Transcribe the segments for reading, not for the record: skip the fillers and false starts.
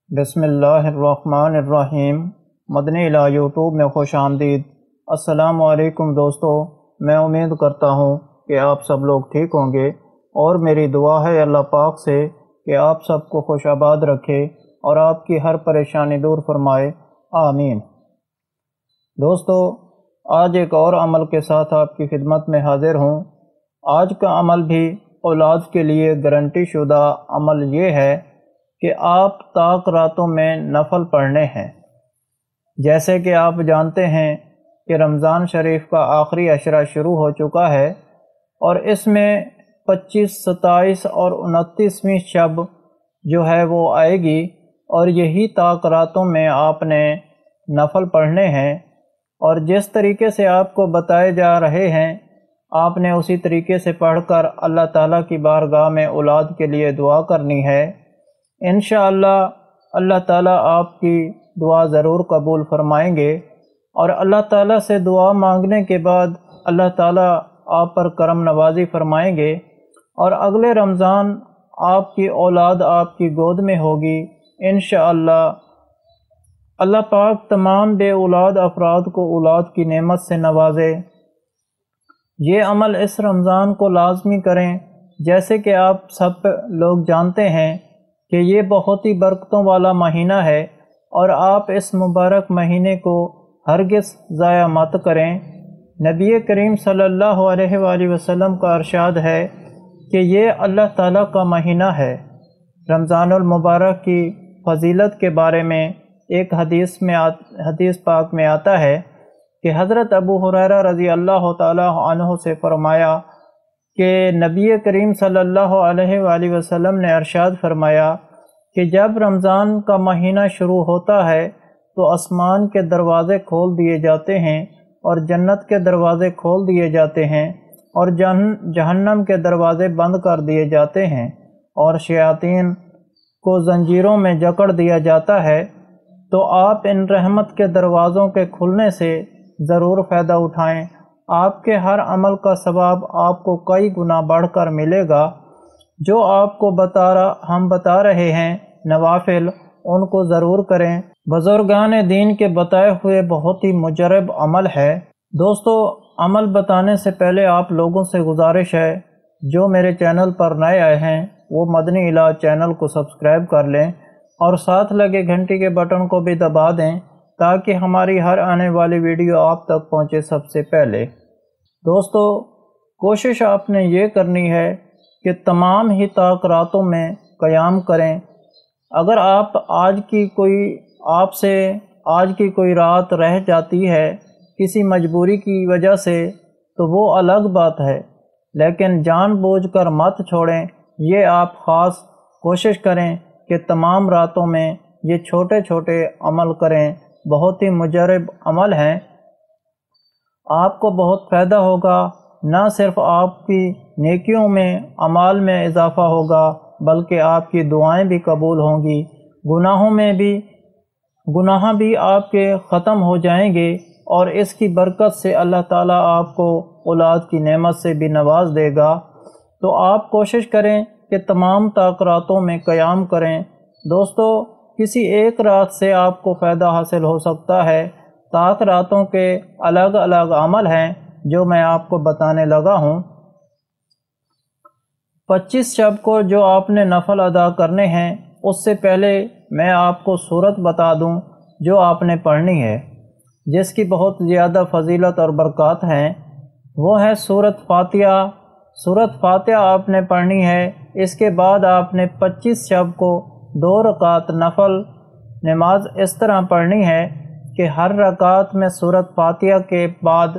بسم اللہ الرحمن الرحیم۔ مدنی الہ یوٹیوب میں خوش آمدید۔ السلام علیکم دوستو، میں امید کرتا ہوں کہ آپ سب لوگ ٹھیک ہوں گے، اور میری دعا ہے اللہ پاک سے کہ آپ سب کو خوش آباد رکھے اور آپ کی ہر پریشانی دور فرمائے، آمین۔ دوستو، آج ایک اور عمل کے ساتھ آپ کی خدمت میں حاضر ہوں۔ آج کا عمل بھی اولاد کے لیے گارنٹی شدہ عمل یہ ہے کہ آپ طاق راتوں میں نفل پڑھنے ہیں۔ جیسے کہ آپ جانتے ہیں کہ رمضان شریف کا آخری عشرہ شروع ہو چکا ہے، اور اس میں 25، 27 اور 29ویں شب جو ہے وہ آئے گی، اور یہی طاق راتوں میں آپ نے نفل پڑھنے ہیں، اور جس طریقے سے آپ کو بتائے جا رہے ہیں آپ نے اسی طریقے سے پڑھ کر اللہ تعالیٰ کی بارگاہ میں اولاد کے لیے دعا کرنی ہے۔ انشاءاللہ اللہ تعالیٰ آپ کی دعا ضرور قبول فرمائیں گے، اور اللہ تعالیٰ سے دعا مانگنے کے بعد اللہ تعالیٰ آپ پر کرم نوازی فرمائیں گے، اور اگلے رمضان آپ کی اولاد آپ کی گود میں ہوگی انشاءاللہ۔ اللہ پاک تمام بے اولاد افراد کو اولاد کی نعمت سے نوازے۔ یہ عمل اس رمضان کو لازمی کریں، جیسے کہ آپ سب لوگ جانتے ہیں کہ یہ بہت ہی برکتوں والا مہینہ ہے، اور آپ اس مبارک مہینے کو ہرگز ضائع مت کریں۔ نبی کریم صلی اللہ علیہ وآلہ وسلم کا ارشاد ہے کہ یہ اللہ تعالیٰ کا مہینہ ہے۔ رمضان المبارک کی فضیلت کے بارے میں ایک حدیث پاک میں آتا ہے کہ حضرت ابو ہریرہ رضی اللہ تعالیٰ عنہ سے فرمایا کہ نبی کریم صلی اللہ علیہ وآلہ وسلم نے ارشاد فرمایا کہ جب رمضان کا مہینہ شروع ہوتا ہے تو آسمان کے دروازے کھول دیے جاتے ہیں، اور جنت کے دروازے کھول دیے جاتے ہیں، اور جہنم کے دروازے بند کر دیے جاتے ہیں، اور شیاطین کو زنجیروں میں جکڑ دیا جاتا ہے۔ تو آپ ان رحمت کے دروازوں کے کھلنے سے ضرور فائدہ اٹھائیں۔ آپ کے ہر عمل کا ثواب آپ کو کئی گنا بڑھ کر ملے گا۔ جو آپ کو ہم بتا رہے ہیں نوافل، ان کو ضرور کریں۔ بزرگان دین کے بتائے ہوئے بہت ہی مجرب عمل ہے۔ دوستو، عمل بتانے سے پہلے آپ لوگوں سے گزارش ہے، جو میرے چینل پر نئے آئے ہیں وہ مدنی الہ چینل کو سبسکرائب کر لیں، اور ساتھ لگے گھنٹی کے بٹن کو بھی دبا دیں تاکہ ہماری ہر آنے والی ویڈیو آپ تک پہنچے سب سے پہلے۔ دوستو، کوشش آپ نے یہ کرنی ہے کہ تمام ہی طاق راتوں میں قیام کریں۔ اگر آج کی کوئی رات رہ جاتی ہے کسی مجبوری کی وجہ سے تو وہ الگ بات ہے، لیکن جان بوجھ کر مت چھوڑیں۔ یہ آپ خاص کوشش کریں کہ تمام راتوں میں یہ چھوٹے چھوٹے عمل کریں، بہت ہی مجرب عمل ہیں۔ آپ کو بہت فائدہ ہوگا، نہ صرف آپ کی نیکیوں میں اعمال میں اضافہ ہوگا بلکہ آپ کی دعائیں بھی قبول ہوں گی، گناہ بھی آپ کے ختم ہو جائیں گے، اور اس کی برکت سے اللہ تعالیٰ آپ کو اولاد کی نعمت سے بھی نواز دے گا۔ تو آپ کوشش کریں کہ تمام طاق راتوں میں قیام کریں۔ دوستو، کسی ایک رات سے آپ کو فائدہ حاصل ہو سکتا ہے۔ طاق راتوں کے الگ الگ عمل ہیں جو میں آپ کو بتانے لگا ہوں۔ 25 شب کو جو آپ نے نفل ادا کرنے ہیں، اس سے پہلے میں آپ کو سورت بتا دوں جو آپ نے پڑھنی ہے، جس کی بہت زیادہ فضیلت اور برکات ہیں۔ وہ ہے سورت فاتحہ۔ سورت فاتحہ آپ نے پڑھنی ہے۔ اس کے بعد آپ نے 25 شب کو 2 رکعت نفل نماز اس طرح پڑھنی ہے کہ ہر رکعت میں سورت فاتحہ کے بعد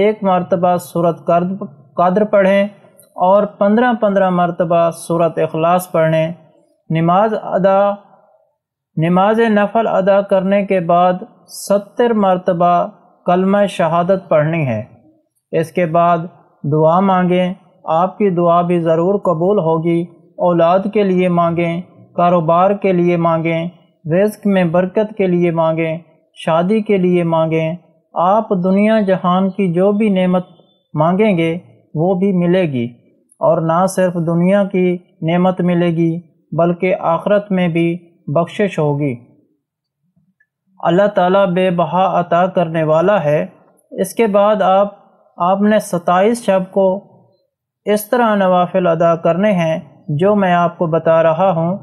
1 مرتبہ سورت قدر پڑھیں، اور 15 مرتبہ سورت اخلاص پڑھیں۔ نماز نفل ادا کرنے کے بعد 70 مرتبہ کلمہ شہادت پڑھنی ہے۔ اس کے بعد دعا مانگیں۔ آپ کی دعا بھی ضرور قبول ہوگی۔ اولاد کے لیے مانگیں، کاروبار کے لیے مانگیں، رزق میں برکت کے لیے مانگیں، شادی کے لیے مانگیں۔ آپ دنیا جہان کی جو بھی نعمت مانگیں گے وہ بھی ملے گی، اور نہ صرف دنیا کی نعمت ملے گی بلکہ آخرت میں بھی بخشش ہوگی۔ اللہ تعالیٰ بے بہا عطا کرنے والا ہے۔ اس کے بعد آپ نے 27 شب کو اس طرح نوافل ادا کرنے ہیں جو میں آپ کو بتا رہا ہوں۔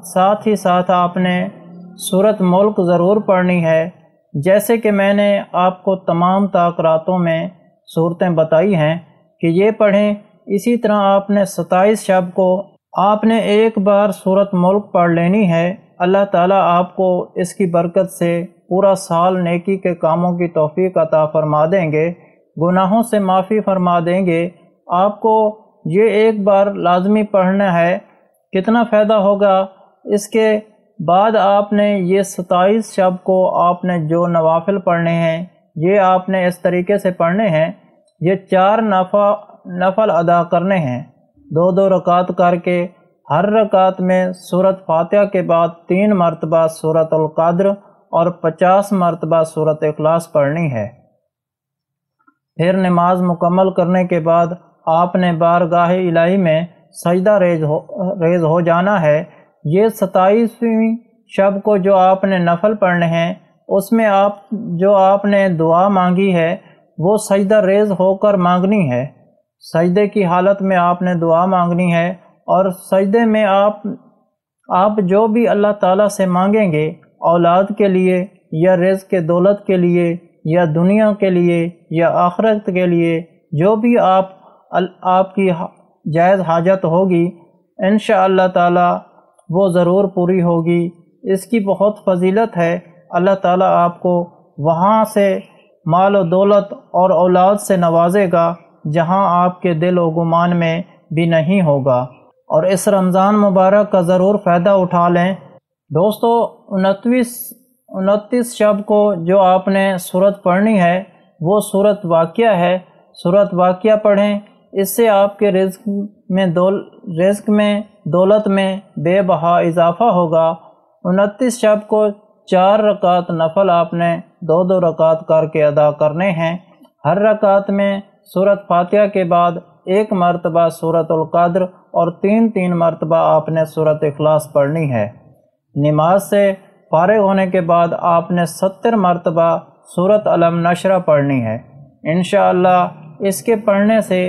ساتھ ہی ساتھ آپ نے سورۃ ملک ضرور پڑھنی ہے، جیسے کہ میں نے آپ کو تمام طاق راتوں میں صورتیں بتائی ہیں کہ یہ پڑھیں۔ اسی طرح آپ نے 27 شب کو آپ نے ایک بار سورۃ ملک پڑھ لینی ہے۔ اللہ تعالیٰ آپ کو اس کی برکت سے پورا سال نیکی کے کاموں کی توفیق عطا فرما دیں گے، گناہوں سے معافی فرما دیں گے۔ آپ کو یہ ایک بار لازمی پڑھنا ہے۔ کتنا فائدہ ہوگا؟ اس کے بعد آپ نے یہ 27 شب کو آپ نے جو نوافل پڑھنے ہیں یہ آپ نے اس طریقے سے پڑھنے ہیں۔ یہ 4 نفل ادا کرنے ہیں، 2 رکعت کر کے۔ ہر رکعت میں سورۃ فاتحہ کے بعد 3 مرتبہ سورۃ القدر اور 50 مرتبہ سورۃ اخلاص پڑھنی ہے۔ پھر نماز مکمل کرنے کے بعد آپ نے بارگاہ الہی میں سجدہ ریز ہو جانا ہے۔ یہ 27ویں شب کو جو آپ نے نفل پڑھنے ہیں اس میں جو آپ نے دعا مانگی ہے وہ سجدہ ریز ہو کر مانگنی ہے۔ سجدے کی حالت میں آپ نے دعا مانگنی ہے، اور سجدے میں آپ جو بھی اللہ تعالیٰ سے مانگیں گے، اولاد کے لیے یا رزق دولت کے لیے یا دنیا کے لیے یا آخرت کے لیے، جو بھی آپ کی جائز حاجت ہوگی انشاءاللہ تعالیٰ وہ ضرور پوری ہوگی۔ اس کی بہت فضیلت ہے۔ اللہ تعالیٰ آپ کو وہاں سے مال و دولت اور اولاد سے نوازے گا جہاں آپ کے دل و گمان میں بھی نہیں ہوگا، اور اس رمضان مبارک کا ضرور فائدہ اٹھا لیں۔ دوستو 29 شب کو جو آپ نے سورت پڑھنی ہے وہ سورت واقعہ ہے۔ سورت واقعہ پڑھیں، اس سے آپ کے رزق میں دولت میں بے بہا اضافہ ہوگا۔ 29 شب کو 4 رکعت نفل آپ نے 2 رکعت کر کے ادا کرنے ہیں۔ ہر رکعت میں سورۃ فاتحہ کے بعد 1 مرتبہ سورۃ القدر اور 3 مرتبہ آپ نے سورۃ اخلاص پڑھنی ہے۔ نماز سے فارغ ہونے کے بعد آپ نے 70 مرتبہ سورۃ علم نشرہ پڑھنی ہے۔ انشاءاللہ اس کے پڑھنے سے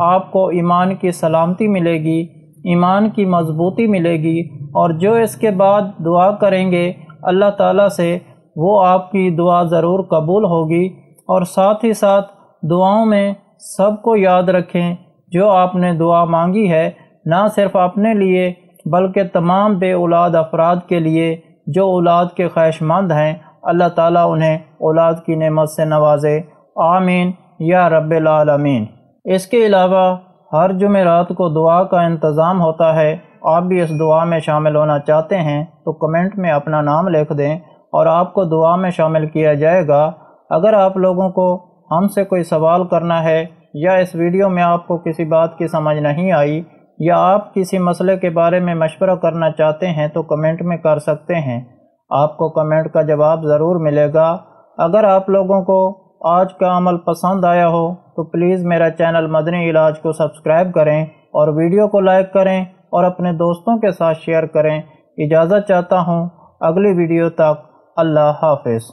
آپ کو ایمان کی سلامتی ملے گی، ایمان کی مضبوطی ملے گی، اور جو اس کے بعد دعا کریں گے اللہ تعالیٰ سے وہ آپ کی دعا ضرور قبول ہوگی۔ اور ساتھ ہی ساتھ دعاؤں میں سب کو یاد رکھیں جو آپ نے دعا مانگی ہے، نہ صرف اپنے لیے بلکہ تمام بے اولاد افراد کے لیے جو اولاد کے خواہش مند ہیں، اللہ تعالیٰ انہیں اولاد کی نعمت سے نوازے۔ آمین یا رب العالمین۔ اس کے علاوہ ہر جمعرات کو دعا کا انتظام ہوتا ہے۔ آپ بھی اس دعا میں شامل ہونا چاہتے ہیں تو کمنٹ میں اپنا نام لکھ دیں اور آپ کو دعا میں شامل کیا جائے گا۔ اگر آپ لوگوں کو ہم سے کوئی سوال کرنا ہے یا اس ویڈیو میں آپ کو کسی بات کی سمجھ نہیں آئی یا آپ کسی مسئلے کے بارے میں مشورہ کرنا چاہتے ہیں تو کمنٹ میں کر سکتے ہیں، آپ کو کمنٹ کا جواب ضرور ملے گا۔ اگر آپ لوگوں کو آج کا عمل پسند آیا ہو تو پلیز میرا چینل مدنی علاج کو سبسکرائب کریں اور ویڈیو کو لائک کریں اور اپنے دوستوں کے ساتھ شیئر کریں۔ اجازت چاہتا ہوں، اگلی ویڈیو تک اللہ حافظ۔